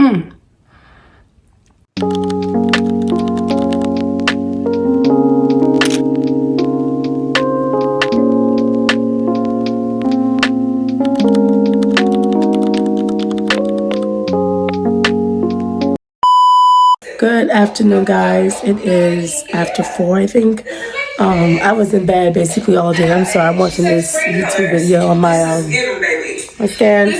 Good afternoon, guys. It is after 4, I think. I was in bed basically all day. I'm sorry, I'm watching this YouTube video on my stand.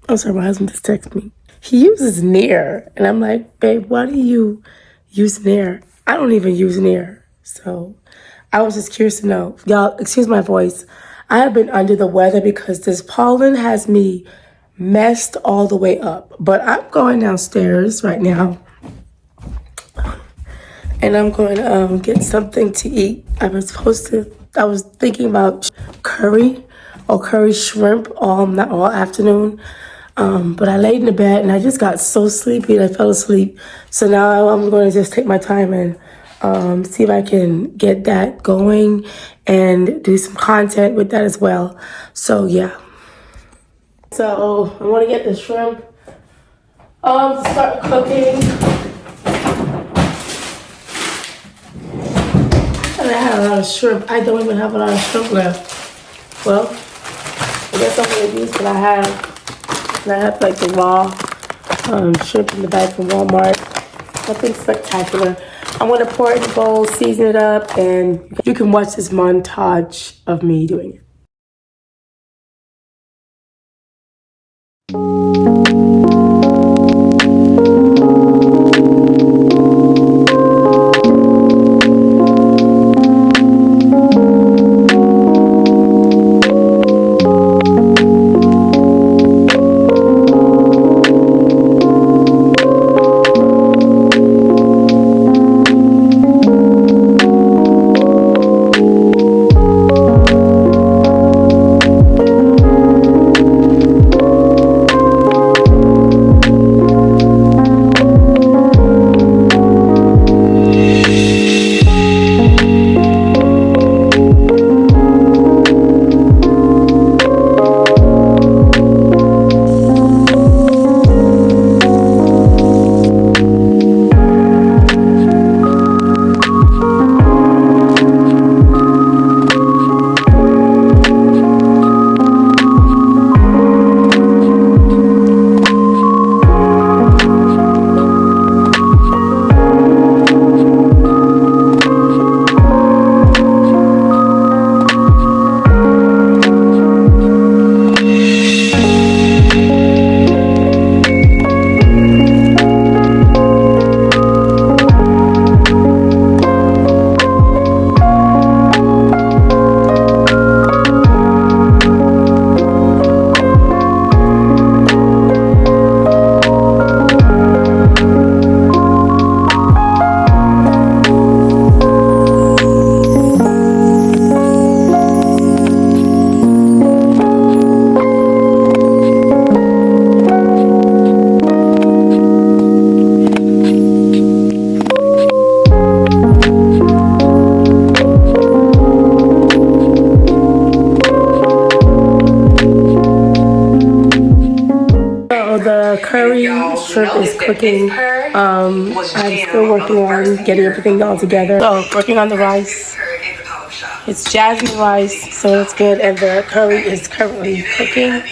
I'm sorry, my husband just texted me. He uses Nair, and I'm like, babe, why do you use Nair? I don't even use Nair. So I was just curious to know. Y'all, excuse my voice. I have been under the weather because this pollen has me messed all the way up. But I'm going downstairs right now and I'm going to get something to eat. I was thinking about curry or curry shrimp not all afternoon. But I laid in the bed and I just got so sleepy and I fell asleep. So now I'm going to just take my time and see if I can get that going and do some content with that as well. So yeah. So I want to get the shrimp to start cooking. And I had a lot of shrimp. I don't even have a lot of shrimp left. Well, I guess I'm going to use what I have. And I have like the raw shrimp in the bag from Walmart. Nothing spectacular. I'm going to pour it in a bowl, season it up, and you can watch this montage of me doing it. The curry shrimp is cooking. I'm still working on getting everything all together. So working on the rice. It's jasmine rice, so it's good, and the curry is currently cooking.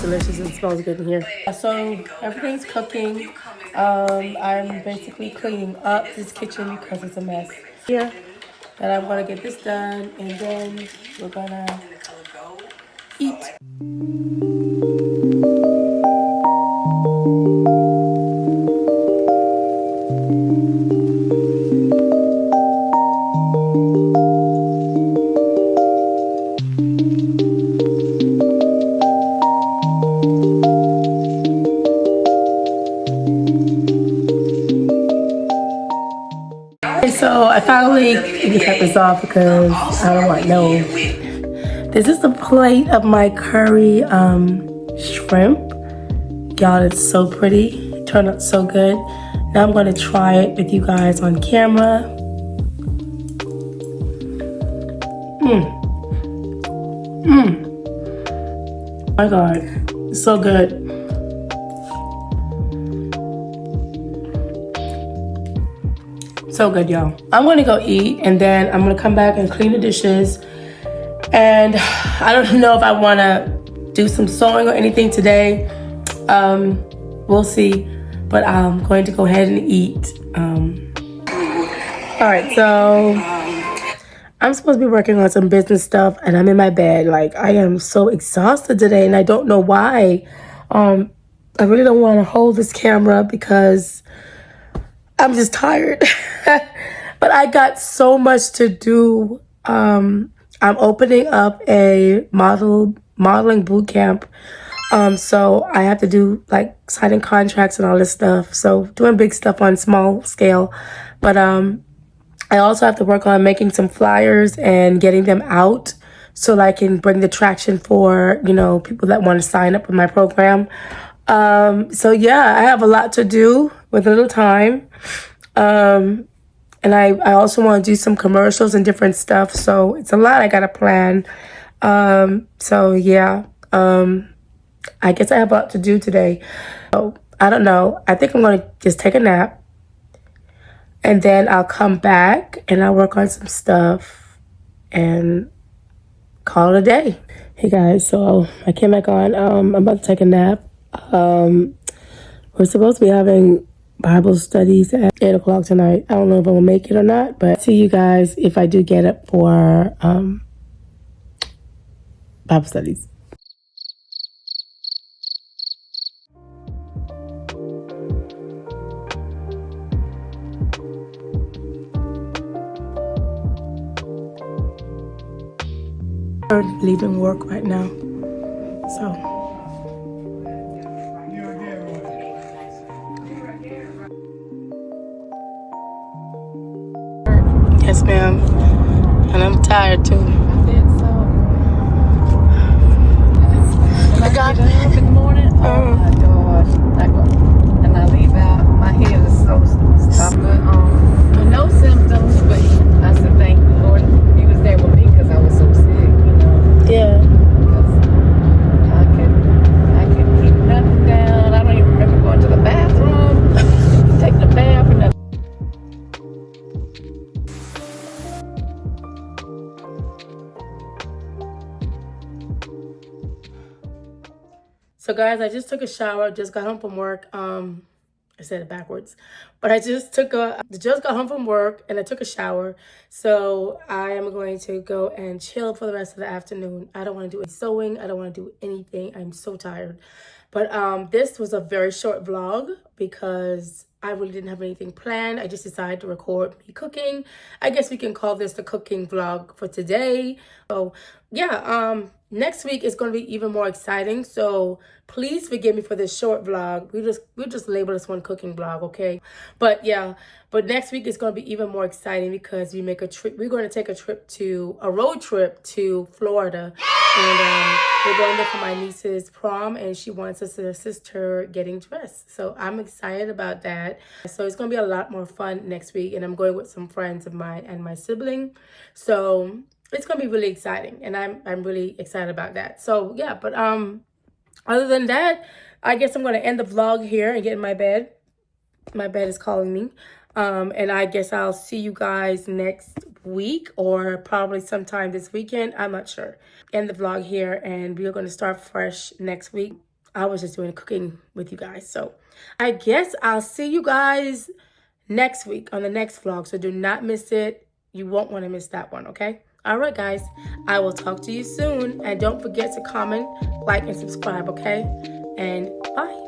Delicious and smells good in here. So everything's cooking. I'm basically cleaning up this kitchen because it's a mess here. And I'm gonna get this done and then we're gonna eat. So I finally cut this off because I don't want no. This is the plate of my curry shrimp. Y'all, it's so pretty. It turned out so good. Now I'm gonna try it with you guys on camera. Oh my God, it's so good. So good, y'all. I'm gonna go eat and then I'm gonna come back and clean the dishes. And I don't know if I wanna do some sewing or anything today. We'll see. But I'm going to go ahead and eat. All right, so I'm supposed to be working on some business stuff and I'm in my bed. Like, I am so exhausted today and I don't know why. I really don't want to hold this camera because I'm just tired. But I got so much to do. I'm opening up a modeling boot camp. So I have to do like signing contracts and all this stuff. So doing big stuff on small scale. But I also have to work on making some flyers and getting them out so I can bring the traction for, you know, people that want to sign up with my program. So yeah, I have a lot to do with little time. And I also want to do some commercials and different stuff. So it's a lot I got to plan. So yeah, I guess I have a lot to do today. So I don't know. I think I'm going to just take a nap. And then I'll come back and I'll work on some stuff and call it a day. Hey guys, so I came back on. I'm about to take a nap. We're supposed to be having Bible studies at 8 o'clock tonight. I don't know if I'm gonna make it or not, but see you guys if I do get up for Bible studies. Leaving work right now, so yes ma'am, and I'm tired too. I got up in the morning. Oh my gosh! And I leave out. My head is so stuck. But no symptoms. But I said, thank the Lord, He was there with me because I was so sick. Yeah. I could keep nothing down. I don't even remember going to the bathroom, taking a bath or nothing. So guys, I just took a shower, just got home from work. I said it backwards, but I just got home from work and I took a shower. So I am going to go and chill for the rest of the afternoon. I don't want to do any sewing. I don't want to do anything. I'm so tired. But this was a very short vlog because I really didn't have anything planned. I just decided to record me cooking. I guess we can call this the cooking vlog for today. So yeah, next week is going to be even more exciting. So please forgive me for this short vlog. We'll just label this one cooking vlog, okay? But yeah, but next week is going to be even more exciting because we make a trip. We're going to take a road trip to Florida. And we're going there for my niece's prom, and she wants us to assist her getting dressed. So I'm excited about that. So it's going to be a lot more fun next week, and I'm going with some friends of mine and my sibling. So it's going to be really exciting, and I'm really excited about that. So yeah, but other than that, I guess I'm going to end the vlog here and get in my bed. My bed is calling me. And I guess I'll see you guys next week or probably sometime this weekend. I'm not sure. End the vlog here and we're going to start fresh next week. I was just doing cooking with you guys. So I guess I'll see you guys next week on the next vlog. So do not miss it. You won't want to miss that one, okay? All right, guys. I will talk to you soon. And don't forget to comment, like, and subscribe, okay? And bye.